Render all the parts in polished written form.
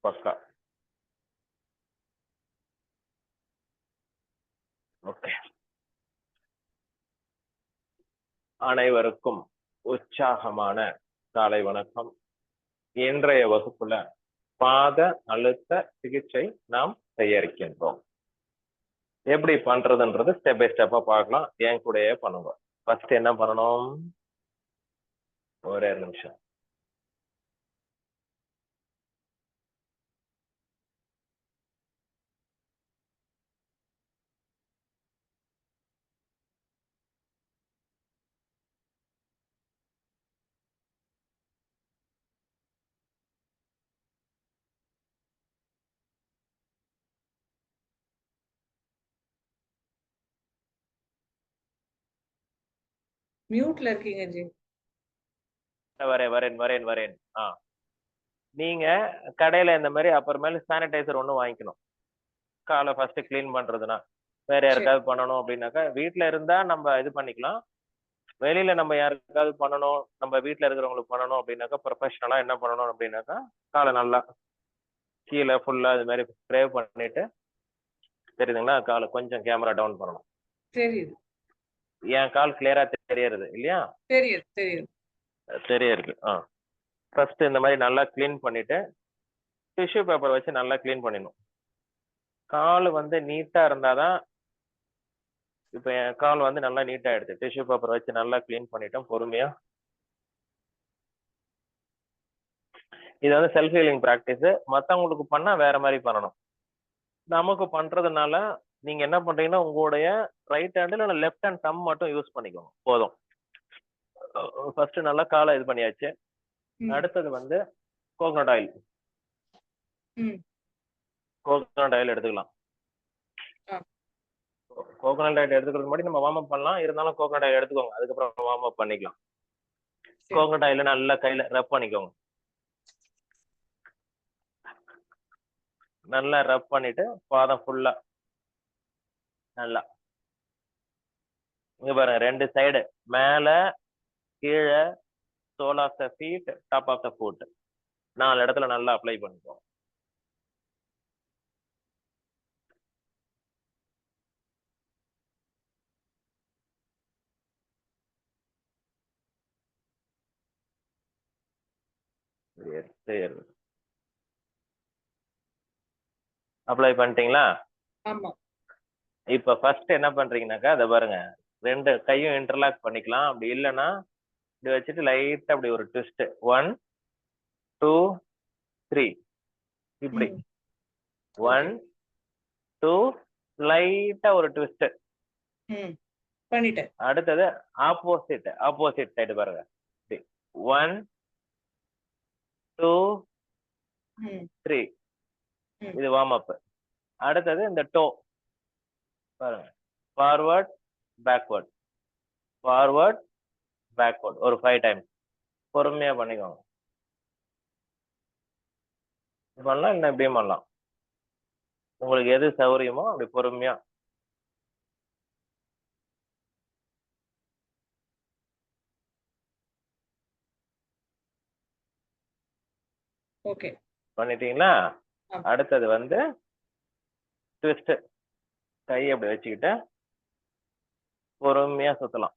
பக்கா. ஓகே. அனைவருக்கும் உற்சாகமான காலை வணக்கம். இன்றைய வகுப்புல பாத அழுத்த சிகிச்சை நாம் செய்ய இருக்கின்றோம். எப்படி பண்றதுன்றது ஸ்டெப் பை ஸ்டெப்பா பார்க்கலாம். என் கூடயே பண்ணுங்க. ஃபர்ஸ்ட் என்ன பண்ணணும்? ஒரே நிமிஷம். மியூட்ல இருக்கீங்க ஜி. வரேன். நீங்க கடையில இந்த மாதிரி அப்புறமேல சானிடைசர் ஒண்ணு வாங்கிக்கணும். காலை ஃபர்ஸ்ட் கிளீன் பண்றதுன்னா வேற யாருக்காவது பண்ணணும் அப்படின்னாக்கா வீட்டுல இருந்தா நம்ம இது பண்ணிக்கலாம். வெளியில நம்ம யாருக்காவது பண்ணணும், நம்ம வீட்டுல இருக்கிறவங்களுக்கு பண்ணணும் அப்படின்னாக்கா ப்ரொஃபஷனலா என்ன பண்ணணும் அப்படின்னாக்கா காலை நல்லா கீழே ஃபுல்லா இது மாதிரி ஸ்ப்ரே பண்ணிட்டு, தெரியுதுங்களா? காலை கொஞ்சம் கேமரா டவுன் பண்ணணும். தெரியுது. என் கால் கிளியரா தெரியறது இல்லையா? தெரியுது. ஃபர்ஸ்ட் இந்த மாதிரி நல்லா கிளீன் பண்ணிட்டு டிஷ்யூ பேப்பர் வச்சு நல்லா கிளீன் பண்ணிடணும். கால் வந்து நீட்டா இருந்தாதான், இப்ப என் கால் வந்து நல்லா நீட்டா ஆயிடுச்சு. டிஷ்யூ பேப்பர் வச்சு நல்லா கிளீன் பண்ணிட்டோம் பொறுமையா. இது வந்து செல்ஃப் ஹீலிங் பிராக்டிஸ். மத்தவங்களுக்கு பண்ணா வேற மாதிரி பண்ணணும். நமக்கு பண்றதுனால நீங்க என்ன பண்றீங்கன்னா உங்களுடைய ரைட் ஹேண்ட் இல்ல லெஃப்ட் ஹேண்ட் தம் மட்டும் யூஸ் பண்ணிக்கோங்க போதும். ஃபர்ஸ்ட் நல்லா காலை இது பண்ணியாச்சு. அடுத்தது வந்து கோகனட் ஆயில். கோகனட் ஆயில் எடுத்துக்கலாம். கோகனட் ஆயில் எடுத்துக்கிறது முன்னாடி நம்ம வார்ம் அப் பண்ணலாம். இருந்தாலும் கோகனட் ஆயில் எடுத்துக்கோங்க, அதுக்கப்புறம் வார்ம் அப் பண்ணிக்கலாம். கோகனட் ஆயில் நல்லா கையில ரப் பண்ணிக்கோங்க. நல்லா ரப் பண்ணிட்டு பாதம் ஃபுல்லா நல்லா இங்க பாருங்க, ரெண்டு சைடு மேல கீழே, sole of the feet, top of the foot, 4 இடத்துல நல்லா அப்ளை பண்ணிக்கோங்க. அப்ளை பண்ணிட்டீங்களா? இப்ப ஃபர்ஸ்ட் என்ன பண்றீங்கன்னாக்கா அதை பாருங்க, ரெண்டு கையும் இன்டர்லாக் பண்ணிக்கலாம். அப்படி இல்லைன்னா இப்படி வச்சுட்டு லைட்டா அப்படி ஒரு ட்விஸ்ட், 1 2 3 இப்படி 1 2 லைட்டா ஒரு ட்விஸ்ட் பண்ணிட்டேன். அடுத்தது ஆப்போசிட் சைடு பாருங்க, 1 2 3 இது வார்ம் அப். அடுத்தது இந்த டோ பாருங்க, ஃபார்வர்ட் பேக்வர்ட் ஃபார்வர்ட் பேக்வர்ட் ஒரு 5 டைம்ஸ் பொறுமையா பண்ணிக்கோங்க. பண்ணலாம் இல்லை இப்படியும் பண்ணலாம், உங்களுக்கு எது சௌரியமோ அப்படி பொறுமையா. ஓகே பண்ணிட்டீங்களா? அடுத்தது வந்து ட்விஸ்ட், கை அப்படி வச்சுக்கிட்டு பொறுமையா சுத்தலாம்.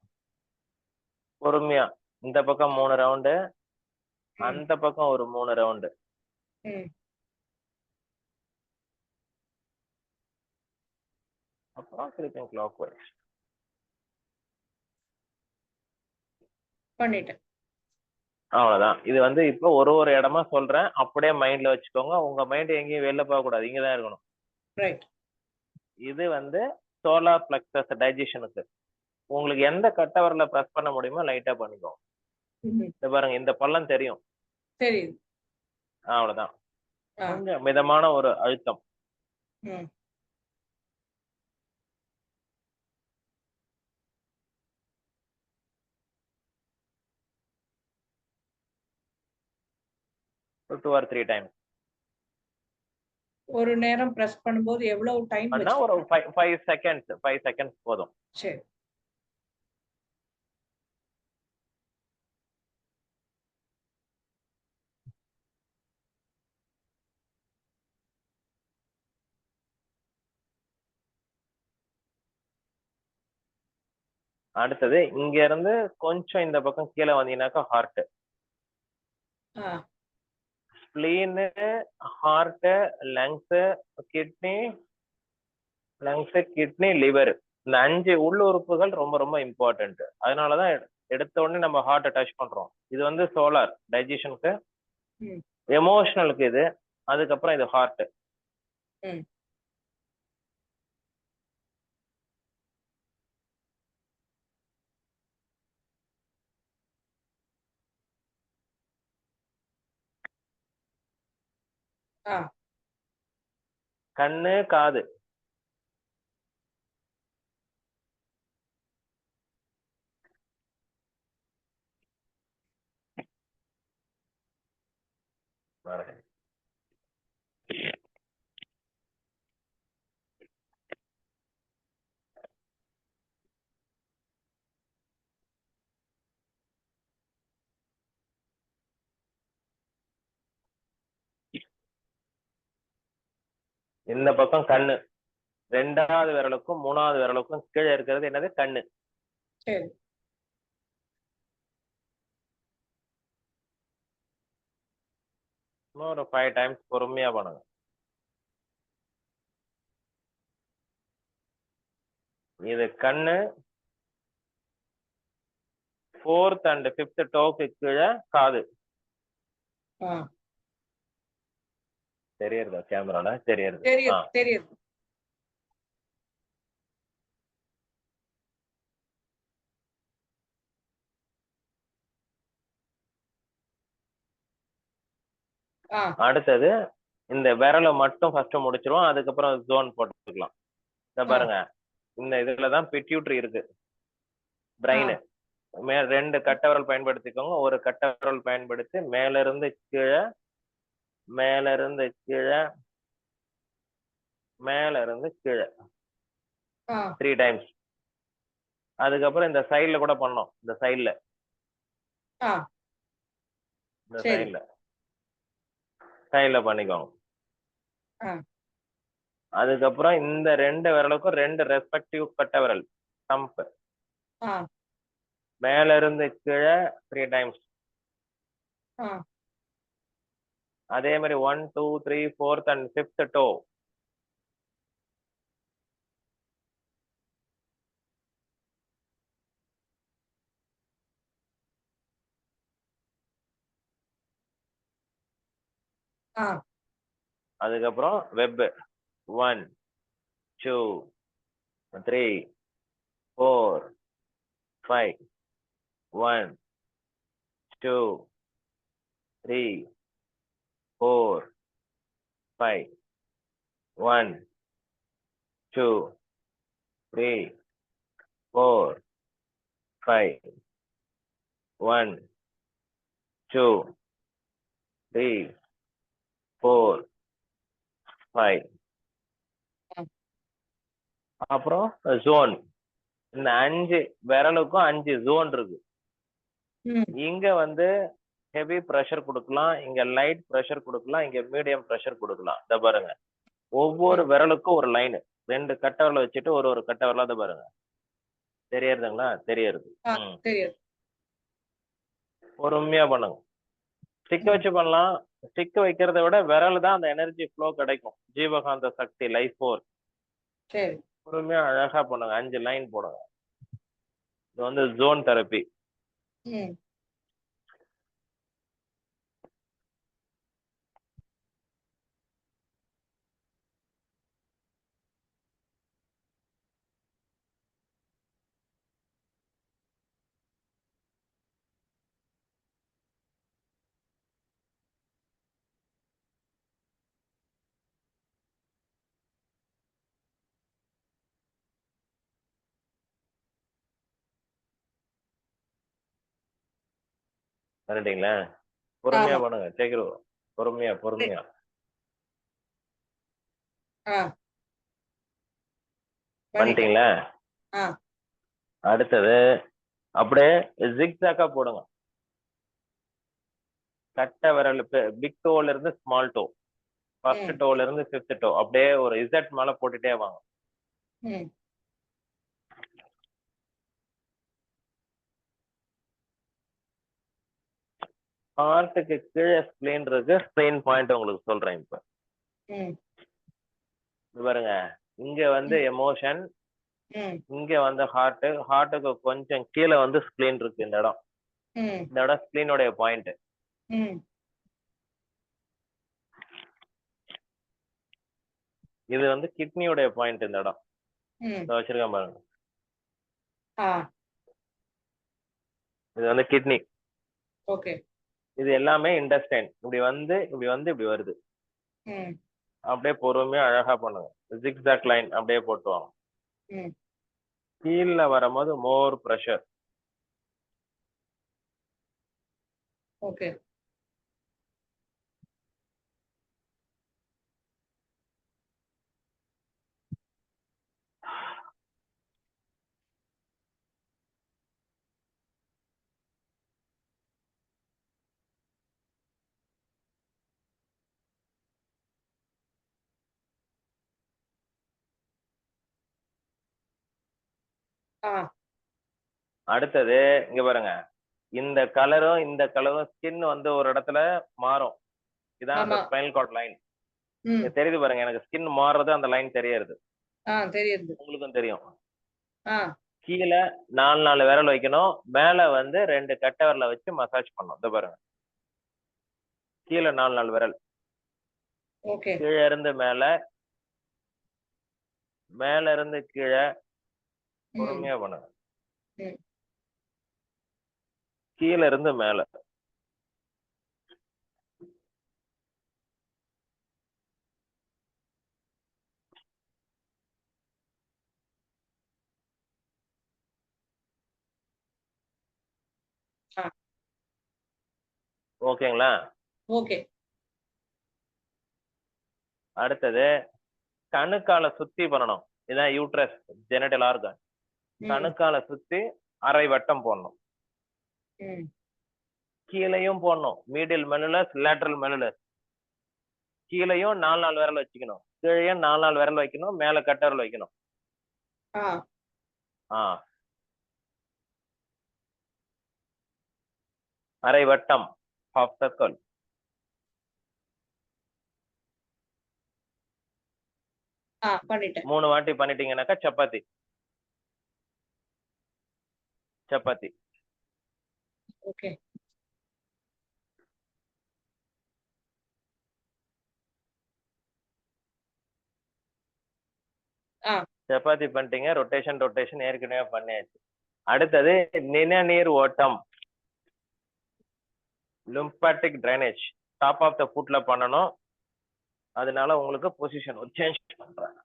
பொறுமையா இந்த பக்கம் 3 ரவுண்டு, அந்த பக்கம் ஒரு 3 ரவுண்டு. அப்புறம் திருப்பி கிளாக் வைஸ் பண்ணிட்டேன். அவ்வளவுதான். இது வந்து இப்போ ஒரு இடமா சொல்றேன், அப்படியே மைண்ட்ல வச்சுக்கோங்க. உங்க மைண்ட் எங்கேயும் வெளில போக கூடாது, இங்கதான் இருக்கணும். இது வந்து சோலார் பிளெக்ஸஸ் டைஜஷனுக்கு. உங்களுக்கு எந்த கட்ட வரல பிரஸ் பண்ண முடியுமோ லைட்டா பண்ணிக்கோங்க. இது பாருங்க, இந்த பள்ளம் தெரியும். அவ்வளவுதான். கொஞ்சம் மிதமான ஒரு அழுத்தம். ஒரு 2 or 3 டைம்ஸ். ஒரு நேரம் பிரஸ் பண்ணும்போது எவ்வளவு டைம் பண்ணா ஒரு 5 செகண்ட்ஸ் போதும். சரி. அடுத்தது இங்க இருந்து கொஞ்சம் இந்த பக்கம் கீழே வந்தீங்கன்னாக்கா heart. Spleen, heart, lungs, kidney, liver, இந்த 5 உள் உறுப்புகள் ரொம்ப ரொம்ப இம்பார்ட்டன்ட். அதனாலதான் எடுத்த உடனே நம்ம ஹார்ட்டை டச் பண்றோம். இது வந்து சோலார் டைஜஷனுக்கு, எமோஷனலுக்கு இது, அதுக்கப்புறம் இது ஹார்ட். கண்ணு, காது. இந்த பக்கம் கண்ணு, 2வது விரலுக்கும் 3வது விரலுக்கும் கீழே இருக்கிறது என்னது? கண்ணு. சரி. ஒரு 5 டைம்ஸ் பொறுமையா பண்ணுங்க. இது கண்ணு. 4th and 5th டோக்கு கீழே காது. தெரியுறதா கேமரால? தெரியுது. தெரியுது. அடுத்தது இந்த விரலை மட்டும் ஃபர்ஸ்ட் முடிச்சிருவோம், அதுக்கப்புறம் ஜோன் போட்டுக்கலாம். இத பாருங்க, இந்த இதுலதான் பிட்யூட்டரி இருக்கு, பிரெயின். 2 கட்டை விரல் பயன்படுத்திக்கோங்க. ஒரு கட்டை விரல் பயன்படுத்தி மேல இருந்து கீழே, மேல இருந்து கீழே, மேல இருந்து கீழே 3 டைம்ஸ். அதுக்கப்புறம் இந்த சைடுல கூட பண்ணோம், இந்த சைடுல, இந்த சைடுல பண்ணிக்கோங்க. அதுக்கப்புறம் இந்த 2 விரலுக்கும் 2 ரெஸ்பெக்டிவ் கட்டை விரல் தம்ப் மேல இருந்து கீழே 3 டைம்ஸ். அதே மாதிரி 1, 2, 3, 4th and 5th டோ. அதுக்கப்புறம் வெப் 1, 2, 3, 4, 5. 1, 2, 3, 4, 5. 1, 2, 3, 4, 5. 1, 2, 3, 4, 5. அப்புறம் ஜோன். இந்த 5 விரலுக்கும் 5 ஜோன் இருக்கு. இங்க வந்து ஹெவி ப்ரெஷர் கொடுக்கலாம், இங்க லைட் ப்ரெஷர் கொடுக்கலாம், இங்க மீடியம் ப்ரெஷர் கொடுக்கலாம். இத பாருங்க, ஒவ்வொரு விரலுக்கும் ஒரு லைன். 2 கட்டை விரல வச்சுட்டு ஒரு கட்டை விரலா இத பாருங்க. தெரியுதுங்களா? தெரியுது. பொறுமையா பண்ணுங்க. ஸ்டிக் வச்சு பண்ணலாம். ஸ்டிக் வைக்கிறத விட விரல் தான் அந்த எனர்ஜி ஃப்ளோ கிடைக்கும். ஜீவகாந்த சக்தி, லைஃப் ஃபோர்ஸ். பொறுமையா அழகா பண்ணுங்க. 5 லைன் போடுங்க. இது வந்து ஜோன் தெரப்பி. பண்ணிட்டீங்களா? பொறுமையா பண்ணுங்க. கேக்குறோம். பொறுமையா பொறுமையா. பண்ணிட்டீங்களா? அடுத்தது அப்படியே ஜிக்ஸாக்கா போடுங்க. கட்டை விரல் பிக் டோல இருந்து ஸ்மால் டோ, ஃபர்ஸ்ட் டோல இருந்து 5th டோ, அப்படியே ஒரு இசட் மேல போட்டுட்டே வாங்க. ஹார்ட்டுக்கு கீழே ஸ்பிளீன் இருக்கு. ஸ்பிளீன் பாயிண்ட் உங்களுக்கு சொல்றேன் இப்ப. ம் இது பாருங்க, இங்க வந்து எமோஷன், ம் இங்க வந்து ஹார்ட்டுக்கு கொஞ்சம் கீழே வந்து ஸ்பிளீன் இருக்கு. இந்த இடம், ம் இந்த இடம் ஸ்பிளீனோடைய பாயிண்ட். ம் இது வந்து கிட்னியோடைய பாயிண்ட். இந்த இடம் ம் இதை வச்சிருக்கேன் பாருங்க. ஆ இது வந்து கிட்னி. ஓகே. இது எல்லாமே இன்டெஸ்டைன். இப்படி வந்து இப்படி வந்து இப்படி வருது. ம் அப்படியே பொறுமையா அழகா பண்ணுங்க. ஜிக்ஸாக் லைன் அப்படியே போட்டுவாங்க. ம் கீழே வரும்போது மோர் ப்ரெஷர். ஓகே. ஆ அடுத்தது இங்க பாருங்க, இந்த கலரும் இந்த கலரும் ஸ்கின் வந்து ஒரு இடத்துல மாறும். இதான் அந்த ஆமா. Spinal card line. ம் தெரியுது பாருங்க, எனக்கு ஸ்கின் மாறுறது அந்த லைன் தெரியறது. தெரியுது. உங்களுக்கும் தெரியும். ஆ கீழே 4 விரல் வைக்கணும், மேல வந்து 2 கட்டை விரல வச்சு மசாஜ் பண்ணணும். இந்த பாருங்க, கீழே 4 விரல், ஓகே. கீழே இருந்து மேல, மேல இருந்து கீழே, ம் பொறுமையா பண்ணுங்க. ம் கீழே இருந்து மேல. ஆ ஓகேங்களா? ஓகே. அடுத்தது கணுக்கால சுத்தி பண்ணணும். இதான் யூட்ரஸ், ஜெனட்டல் ஆர்கன். ம் கணுக்கால சுத்தி அரை வட்டம் போடணும். ம் கீழையும் போடணும். Medial meniscus, lateral meniscus. கீழையும் 4 விரல் வச்சுக்கணும், கீழையும் 4 விரல் வைக்கணும், மேல கட்டை விரல் வைக்கணும். ஆ ஆ அரை வட்டம், ஹாஃப் சர்க்கிள். பண்ணிட்டேன். 3 வாட்டி பண்ணிட்டீங்கன்னாக்கா சப்பாத்தி. சப்பாத்தி. ஓகே. ஆ சப்பாத்தி பண்ணிட்டீங்க. ரொட்டேஷன் ஏற்கனவே பண்ணியாச்சு. அடுத்தது நிணநீர் ஓட்டம், lymphatic drainage, top of the ஃபுட்ல பண்ணணும். அதனால உங்களுக்கு பொசிஷன் ஒரு சேஞ்ச் பண்றேன்.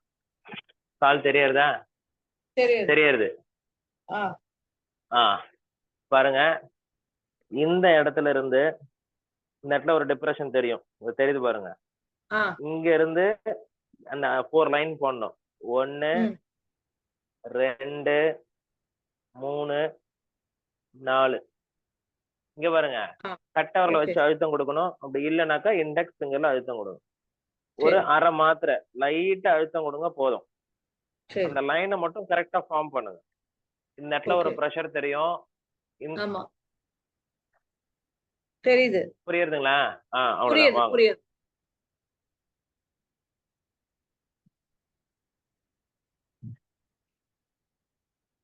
கால் தெரியறதா? தெரியுது. தெரியறது. ஆ ஆ பாருங்க, இந்த இடத்துல இருந்து இந்த இடத்துல ஒரு டிப்ரெஷன் தெரியும், தெரியுது பாருங்க. ஆ இங்க இருந்து அந்த 4 லைன் போடணும். 1 ம் 2 3 4. இங்க பாருங்க, ஆ கட்டை விரல ஓகே. வச்சு அழுத்தம் கொடுக்கணும். அப்படி இல்லைனாக்கா இண்டெக்ஸ் ஃபிங்கர்ல அழுத்தம் கொடுக்கணும். ஒரு சரி அரை மாத்திரை லைட்டா அழுத்தம் கொடுங்க போதும். சரி. அந்த லைனை மட்டும் கரெக்டா ஃபார்ம் பண்ணுங்க. இந்த இடத்துல ஒரு ஓகே. ப்ரெஷர் தெரியும். ஆமா தெரியுது. புரியுதுங்களா? அவ்வளவுதான், புரியுது வாங்க. புரியுது.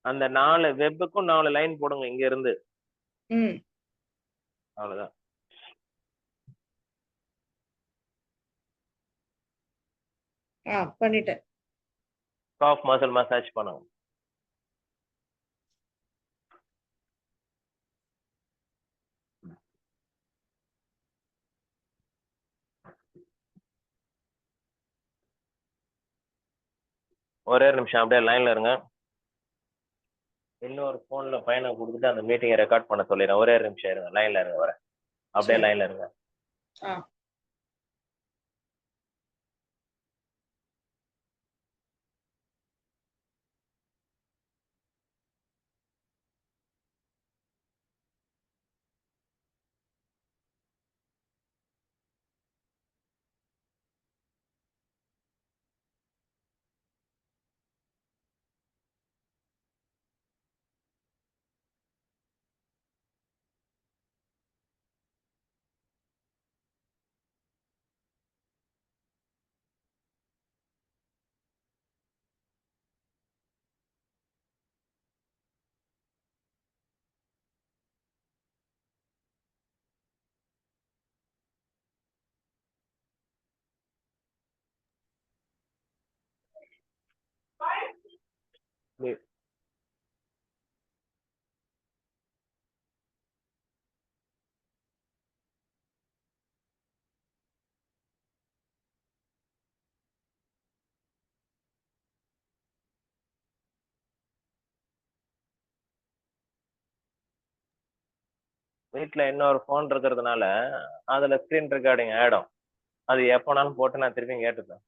அந்த 4 வெப்புக்கும் 4 லைன் போடுங்க இங்க இருந்து. ம் அவ்வளவுதான். பண்ணிட்டேன். காஃப் மசில் மசாஜ் பண்ணுங்க. ஒரே நிமிஷம் அப்படியே லைன்ல இருங்க. இன்னொரு போன்ல பையனை கொடுத்துட்டு அந்த மீட்டிங்கை ரெக்கார்ட் பண்ண சொல்லிடுறேன். ஒரே நிமிஷம் இருங்க, லைன்ல இருங்க, வரேன். அப்படியே சரி. லைன்ல இருங்க. ஆ வீ- வீட்டுல இன்னொரு போன் இருக்கிறதுனால அதுல ஸ்கிரீன் ரெக்கார்டிங் ஆயிடும். அது எப்பனாலும் போட்டு நான் திருப்பி கேட்டுப்பேன்.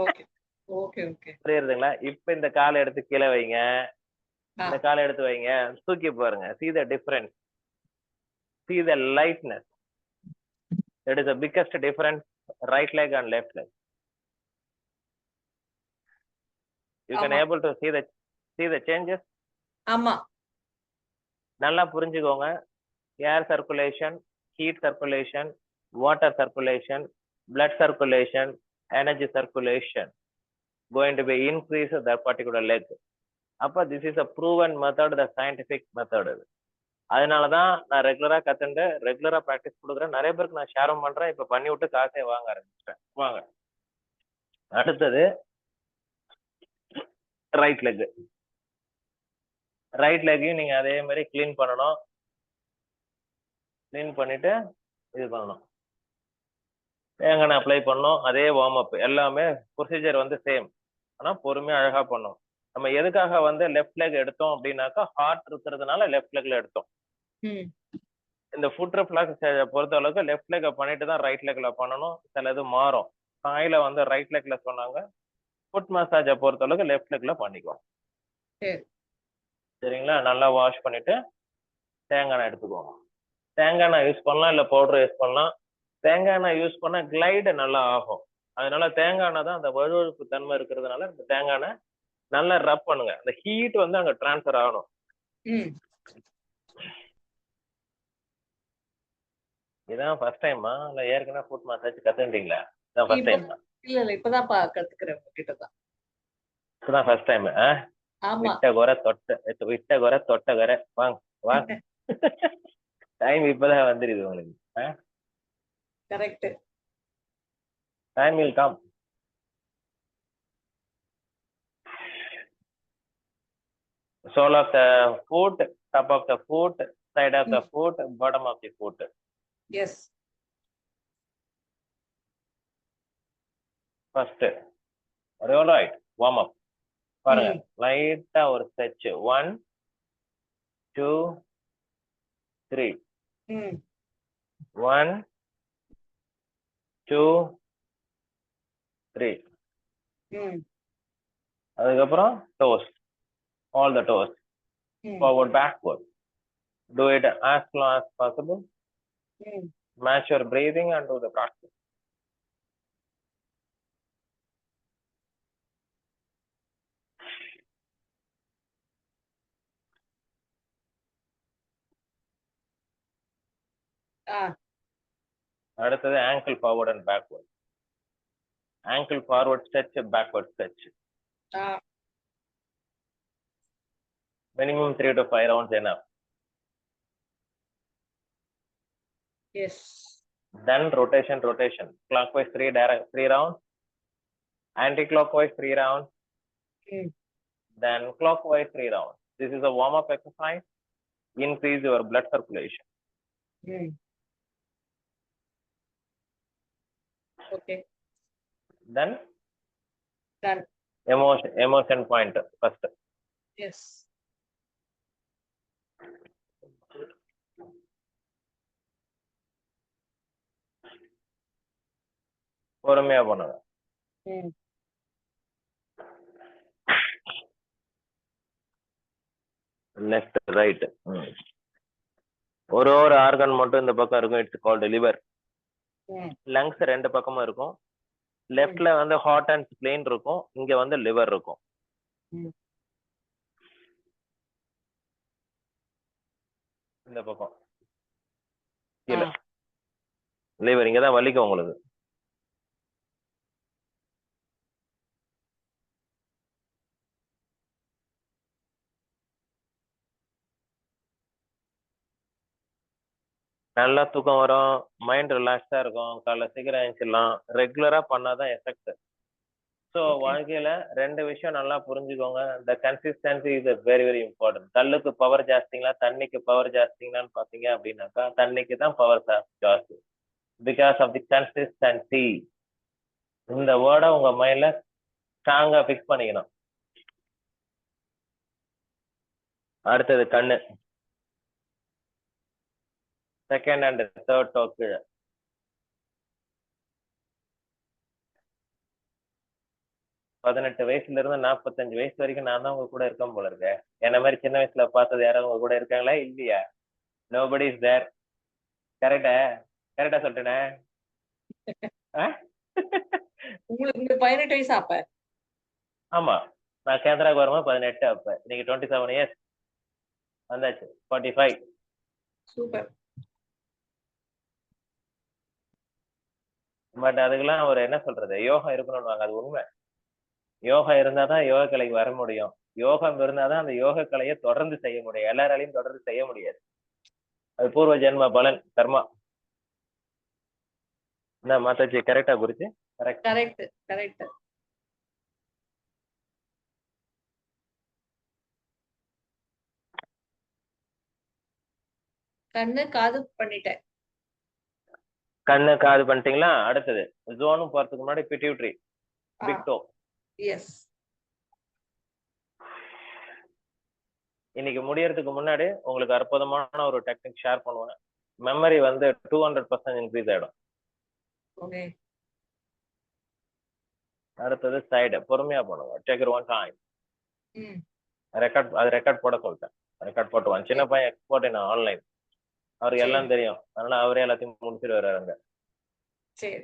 Okay okay okay. புரியுதுங்களா? இப்ப இந்த காலை எடுத்து கீழே வைங்க, ஆ இந்த காலை எடுத்து வைங்க, தூக்கி பாருங்க. see the difference, see the lightness. That is the biggest difference, right leg and left leg. You can ஆமா able to see the changes. ஆமா. நல்லா புரிஞ்சுக்கோங்க. ஏர் circulation, heat circulation, water circulation, blood circulation, energy circulation going to be increase that particular leg. அப்ப this is a proven method, the scientific method. அதனாலதான் நான் ரெகுலரா கத்துண்டு ரெகுலரா practice கொடுக்குறேன். நிறைய பேருக்கு நான் ஷேரும் பண்றேன். இப்ப பண்ணி விட்டு காசே வாங்க ஆரம்பிச்சிட்டேன். வாங்க, அடுத்தது ரைட் லெக். ரைட் லெக்கையும் நீங்க அதே மாதிரி கிளீன் பண்ணணும். கிளீன் பண்ணிட்டு இது பண்ணணும், தேங்காய் அப்ளை பண்ணணும். அதே வார்ம் அப் எல்லாமே ப்ரொசீஜர் வந்து சேம். ஆனா பொறுமையா அழகா பண்ணணும். நம்ம எதுக்காக வந்து லெஃப்ட் லெக் எடுத்தோம் அப்படின்னாக்கா ஹார்ட் இருக்கிறதுனால லெஃப்ட் லெக்ல எடுத்தோம். ம் இந்த ஃபுட் ரிஃப்ளெக்ஸ் பொறுத்த அளவுக்கு லெஃப்ட் லெக் பண்ணிட்டு தான் ரைட் லெக்ல பண்ணணும். சில இது மாறும். காயில வந்து ரைட் லெக்ல சொன்னாங்க. ஃபுட் மசாஜை பொறுத்த அளவுக்கு லெஃப்ட் லெக்ல பண்ணிக்குவோம். சரி சரிங்களா? நல்லா வாஷ் பண்ணிட்டு தேங்காய் எண்ணெய் எடுத்துக்குவோம். தேங்காய் எண்ணெய் யூஸ் பண்ணலாம், இல்ல பவுடர் யூஸ் பண்ணலாம். தேங்காய் எண்ணெய் யூஸ் பண்ணா கிளைடு நல்லா ஆகும். அதனால தேங்காய் எண்ணெய் தான் அந்த வழுவழுப்பு தன்மை இருக்கிறதுனால இந்த தேங்காய் எண்ணெய் நல்லா ரப் பண்ணுங்க. அந்த ஹீட் வந்து அங்க டிரான்ஸ்ஃபர் ஆகணும். ம் இதான் ஃபர்ஸ்ட் டைமா இல்ல ஏற்கனவே ஃபுட் மசாஜ் கத்துக்கிட்டீங்களா? இதான் ஃபர்ஸ்ட் இப்போ டைம்? இல்ல இல்ல இப்பதான் கத்துக்கிறேன் உங்ககிட்ட தான். இதுதான் ஃபர்ஸ்ட் டைம். ஆமா விட்ட குறை தொட்ட குறை. வாங்க வாங்க. டைம் இப்பதான் வந்துருது உங்களுக்கு. Correct. Time will come. Sole of the foot, top of the foot, side of the foot, bottom of the foot. Yes First, are you all right? Warm up. பாருங்க, லைட்டா ஒரு ஸ்ட்ரெச். 1 2 3. ம் 1 2 3. ம் அதுக்கப்புறம் toes, all the toes, ம் forward backward. Do it as long as possible. ம் Match your breathing and do the practice. ஆ அடுத்தது ankle forward and backward. Ankle forward stretch, backward stretch. Ah Minimum 3 to 5 rounds enough. Yes Then rotation. Clockwise 3 rounds. Anti-clockwise 3 rounds. ம் Then clockwise 3 rounds. This is a warm-up exercise. Increase your blood circulation. Hmm okay Then டன். emotion point first. Yes பொறுமையா பண்ணுங்க. ம் left right. ஒரு organ மட்டும் இந்த பக்கம் இருக்கும். It's called liver. ம் லங்ஸ் ரெண்டு பக்கமும் இருக்கும். லெஃப்ட்ல வந்து ஹார்ட் அண்ட் ஸ்ப்ளீன் இருக்கும், இங்க வந்து லிவர் இருக்கும். ம் இந்த பக்கம் ஆ கீழே லிவர் இங்கதான் வலிக்கும் உங்களுக்கு. நல்லா தூக்கம் வரும், மைண்ட் ரிலாக்ஸா இருக்கும், காலைல சீக்கிரம் எழுந்திடலாம். ரெகுலரா பண்ணாதான் எஃபெக்ட். ஸோ வாழ்க்கையில ரெண்டு விஷயம் நல்லா புரிஞ்சுக்கோங்க. இந்த consistency is very very important. கல்லுக்கு பவர் ஜாஸ்திங்களா தண்ணிக்கு பவர் ஜாஸ்திங்களான்னு பாத்தீங்க அப்படின்னாக்கா தண்ணிக்கு தான் பவர் ஜாஸ்தி. Because of the consistency. இந்த வேர்டை உங்க மைண்ட்ல ஸ்ட்ராங்கா ஃபிக்ஸ் பண்ணிக்கணும். அடுத்தது கண்ணு. செகண்ட் அண்ட் தேர்ட் டோ கீழே. பதினெட்டு வயசுல இருந்து 45 வயசு வரைக்கும் நான் தான் உங்க கூட இருக்கேன் போல இருக்கேன். என்ன மாதிரி சின்ன வயசுல பார்த்தது யாராவது உங்க கூட இருக்காங்களா? இல்லையா? Nobody is there. கரெக்டா? கரெக்டா சொல்லிட்டேனே? உங்களுக்கு 18 வயசு அப்ப? ஆமா, நான் கேந்திராக்கு வரும்போது 18. அப்ப நீங்க 27 இயர்ஸ் வந்தாச்சு. 45. சூப்பர். பட் அதுக்கெல்லாம் அவர் என்ன சொல்றது, யோகா இருக்கணும்னு. அது உண்மை. யோகா இருந்தாதான் யோக கலைக்கு வர முடியும். யோகம் இருந்தாதான் அந்த யோக கலையை தொடர்ந்து செய்ய முடியும். எல்லாராலையும் தொடர்ந்து செய்ய முடியாது. அது பூர்வ ஜென்ம பலன், கர்மா. என்ன மாதாஜி கரெக்டா குறிச்சு? கரெக்ட். Correct correct. கண்ணு காது பண்ணிட்டேன். கண்ணு காது பண்ணிட்டீங்களா? அடுத்தது ஜோனும் போறதுக்கு முன்னாடி பிட்யூட்டரி, பிக் டோ. எஸ். இன்னைக்கு முடியறதுக்கு முன்னாடி உங்களுக்கு அற்புதமான ஒரு டெக்னிக் ஷேர் பண்ணுவேன். மெமரி வந்து 200% இன்க்ரீஸ் ஆயிடும். ஓகே. அடுத்தது சைடு, பொறுமையா பண்ணுங்க. Take your one time. அது ரெக்கார்ட் போட சொல்லிட்டேன். ரெக்கார்ட் போட்டுவான். சின்ன பையன் எக்ஸ்போர்ட் என்ன ஆன்லைன். அவருக்கு எல்லாம் தெரியும். அதனால அவரே எல்லாத்தையும் முடிச்சுட்டு வர்றாருங்க. சரி.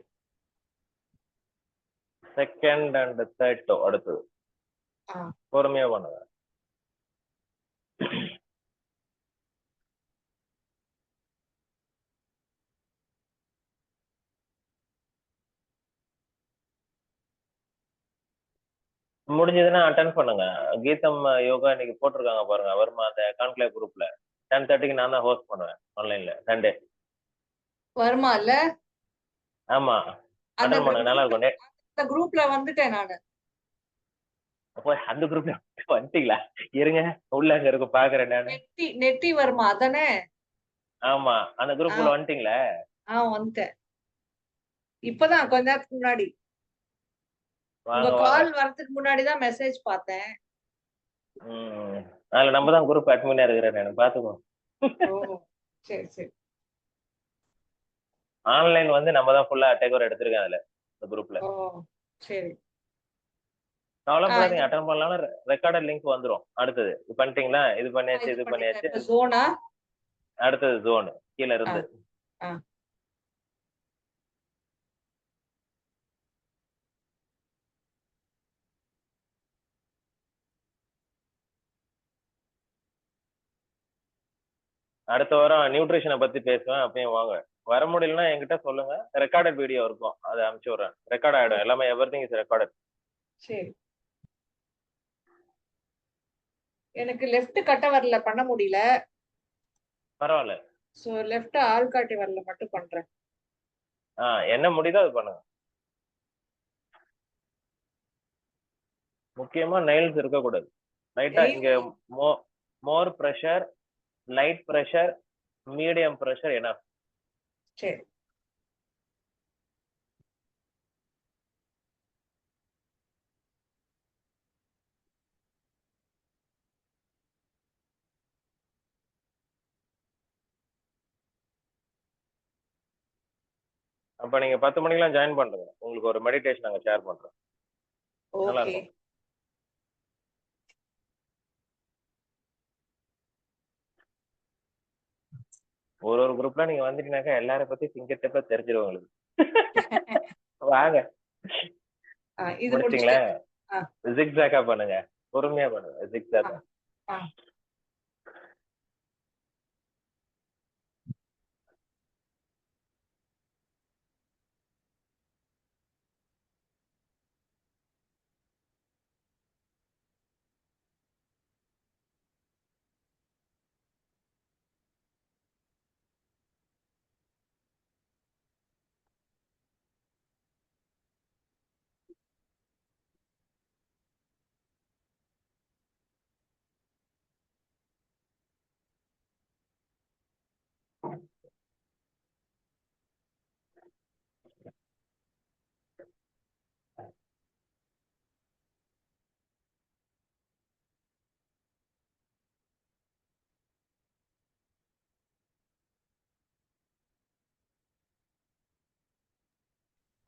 செகண்ட் அண்ட் தேர்ட் டோ அடுத்தது பொறுமையா பண்ணுங்க. முடிஞ்சதுன்னா அட்டன் பண்ணுங்க. கீதம் யோகா இன்னைக்கு போட்டிருக்காங்க பாருங்க. வருமா அந்த கான்க்ளேவ் குரூப்ல 10:30க்கு நான் தான் ஹோஸ்ட் பண்ணுவேன் ஆன்லைன்ல சண்டே. வருமா இல்ல? ஆமா, அட்டன் பண்ணுங்க. நல்லா இருக்கும். அந்த குரூப்ல வந்துட்டேன் நானு. அப்போ அந்த குரூப்ல வந்துட்டீங்களா? இருங்க, உள்ள அங்க இருக்கும் பாக்குறேன் நானு. நெட்டி வருமா அதானே? ஆமா, அந்த குரூப்ல வந்துட்டீங்களா? வந்துட்டேன். இப்பதான் கொஞ்ச நேரத்துக்கு முன்னாடி உங்க வாங்க கால் வாங்க. வரதுக்கு முன்னாடிதான் மெசேஜ் பார்த்தேன். அதுல நம்ம தான் குரூப் அட்மினா இருக்கிறேன் நான். பாத்துக்கோ. ஓ சரி சரி. ஆன்லைன் வந்து நம்ம தான் ஃபுல்லா டேக் ஓவர் எடுத்திருக்கேன் அதுல, இந்த குரூப்ல. ஓ சரி. கவலைப்படாதீங்க, அட்டன் பண்ணலாம். ரெக்கார்டட் லிங்க் வந்துரும். அடுத்தது இது பண்ணிட்டீங்களா? இது பண்ணியாச்சு, இது பண்ணியாச்சு. ஜோனா? அடுத்தது ஜோன் கீழ இருந்து. அடுத்த வாரம் நியூட்ரிஷனை பத்தி பேசுவேன். அப்பயும் வாங்க. வர முடியலன்னா என்கிட்ட சொல்லுங்க. ரெக்கார்டட் வீடியோ இருக்கும், அதை அனுப்பிச்சு விடுறேன். ரெக்கார்ட் ஆயிடும் எல்லாமே. Everything is recorded. சரி. எனக்கு லெஃப்ட் கட்ட வரல, பண்ண முடியல. பரவாயில்ல. சோ லெஃப்ட் ஆள்காட்டி வரல மட்டும் பண்றேன். என்ன முடியுதோ அது பண்ணுங்க. முக்கியமா நெயில்ஸ் இருக்கக்கூடாது. லைட்டா இங்க மோர் pressure, light pressure, medium pressure என்ன. சரி. அப்ப நீங்க 10 மணிக்கெல்லாம் ஜாயின் பண்றீங்க. உங்களுக்கு ஒரு மெடிடேஷன் நாங்க ஷேர் பண்றோம். நல்லா ஓகே. இருக்கும். ஒரு குரூப்ல நீங்க வந்துட்டீங்கன்னாக்கா எல்லார பத்தி ஃபிங்கர் டிப்பா தெரிஞ்சிடும் உங்களுக்கு. வாங்க. இது முடிச்சிட்டீங்களா? முடிச்சிட்டேன். ஜிக்ஸாக்கா பண்ணுங்க. பொறுமையா பண்ணுங்க. ஜிக்ஸாக்கா.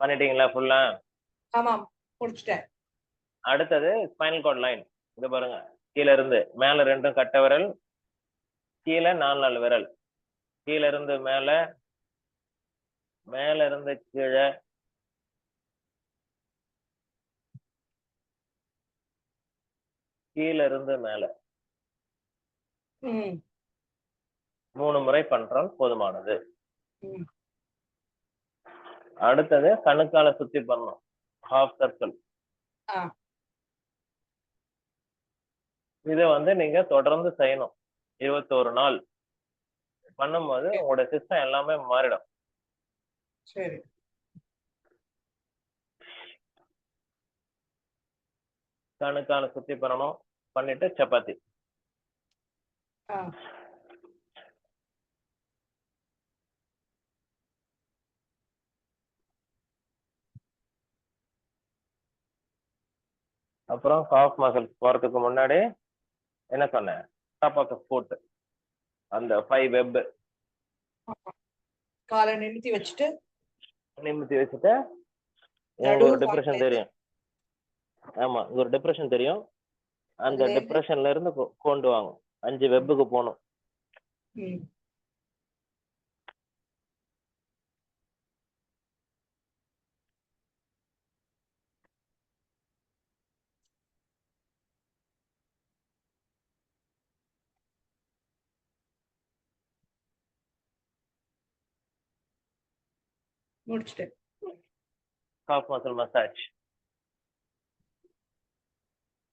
பண்ணிட்டீங்களா ஃபுல்லா? ஆமாம், முடிச்சிட்டேன். அடுத்தது ஸ்பைனல் கார்ட் லைன். இங்க பாருங்க, கீழ இருந்து மேல 2 கட்டை விரல், கீழ 4 விரல். கீழ இருந்து மேல, மேல இருந்து கீழ, கீழ இருந்து மேல 3 முறை பண்றால் போதுமானது. அடுத்தது கணுக்கால சுத்தி பண்ணணும், ஹாஃப் சர்க்கிள். இதை நீங்க தொடர்ந்து செய்யணும் 21 நாள். பண்ணும்போது உங்களோட சிஸ்டம் எல்லாமே மாறிடும். சரி. கணுக்கால சுத்தி பண்ணணும், பண்ணிட்டு சப்பாத்தி. அப்புறம் ஹாஃப் மசில்ஸ் போறதுக்கு முன்னாடி என்ன சொன்னேன், டாப் ஆஃப் த ஃபுட், அந்த 5 வெப் காலை நிமித்தி வச்சுட்டு உங்களுக்கு ஒரு டிப்ரெஷன் தெரியும். ஆமா, ஒரு டிப்ரெஷன் தெரியும். அந்த டிப்ரெஷன்ல இருந்து கொண்டு வாங்க 5 வெப்புக்கு போகணும். முடிச்சிட்டேன். Half muscle massage.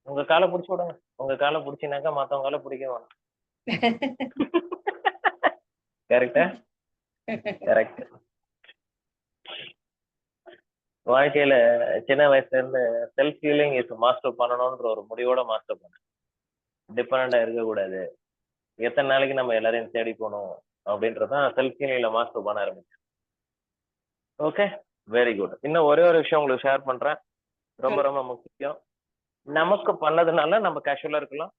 உங்க காலை பிடிச்சு விடுங்க. உங்க காலை பிடிச்சினாக்கா மத்தவங்க காலை பிடிக்க வேணும். கரெக்டா? கரெக்ட். வாழ்க்கையில சின்ன வயசுல இருந்து செல்ஃப் ஹீலிங் இஸ் மாஸ்டர் பண்ணணும்ன்ற ஒரு முடிவோட மாஸ்டர் பண்ண. டிபெண்டா இருக்கக்கூடாது. எத்தனை நாளைக்கு நம்ம எல்லாரையும் தேடி போகணும் அப்படின்றதான் செல்ஃப் ஹீலிங்ல மாஸ்டர் பண்ண ஆரம்பிச்சு. Okay, very good. இன்னும் ஒரே ஒரு விஷயம் உங்களுக்கு ஷேர் பண்றேன், ரொம்ப ரொம்ப முக்கியம். நமக்கு பண்ணதுனால நம்ம கேஷுவலா இருக்கலாம்.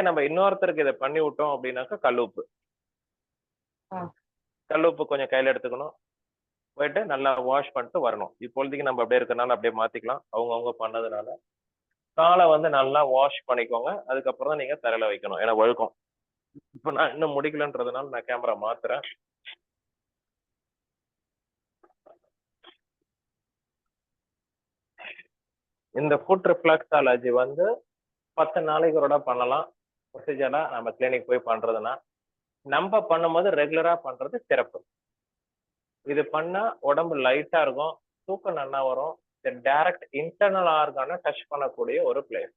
நம்ம இன்னொருத்தருக்கு இதை பண்ணி விட்டோம் அப்படின்னாக்கா கல்லுப்பு. கல்லுப்பு கொஞ்சம் கையில எடுத்துக்கணும், போயிட்டு நல்லா வாஷ் பண்ணிட்டு வரணும். இப்பொழுதுக்கு நம்ம அப்படியே இருக்கனால அப்படியே மாத்திக்கலாம். அவங்க பண்ணதுனால காலை நல்லா வாஷ் பண்ணிக்கோங்க. அதுக்கப்புறம் தான் நீங்க தரையில வைக்கணும், ஏன்னா வழுக்கும். இப்ப நான் இன்னும் முடிக்கலன்றதுனால நான் கேமரா மாத்துறேன். இந்த ஃபுட் ரிஃப்ளெக்ஸாலஜி 10 நாளைக்கு ஒரு பண்ணலாம். ப்ரொசீஜரா நம்ம கிளினிக் போய் பண்றதுன்னா, நம்ம பண்ணும்போது ரெகுலரா பண்றது சிறப்பு. இது பண்ணா உடம்பு லைட்டா இருக்கும், தூக்கம் நல்லா வரும். டைரக்ட் இன்டர்னல் ஆர்கானை டச் பண்ணக்கூடிய ஒரு பிளேஸ்.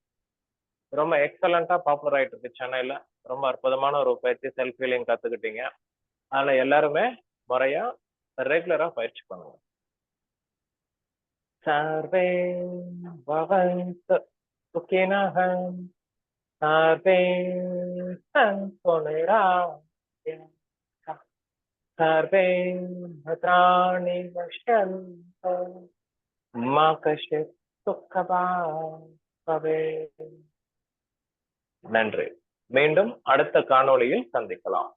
ரொம்ப எக்ஸலண்டா பாப்புலர் ஆயிட்டு இருக்கு சென்னையில. ரொம்ப அற்புதமான ஒரு பயிற்சி, செல்ஃப் ஹீலிங் கத்துக்கிட்டீங்க. அதனால எல்லாருமே முறையா ரெகுலரா பயிற்சி பண்ணுங்க. சர்வே பவந்து சுகினஹ சர்வே சந்து நிராமயா சர்வே பத்ராணி பஷ்யந்து மா கஷ்சித் துக்கபாக் பவேத். நன்றி. மீண்டும் அடுத்த காணொளியில் சந்திக்கலாம்.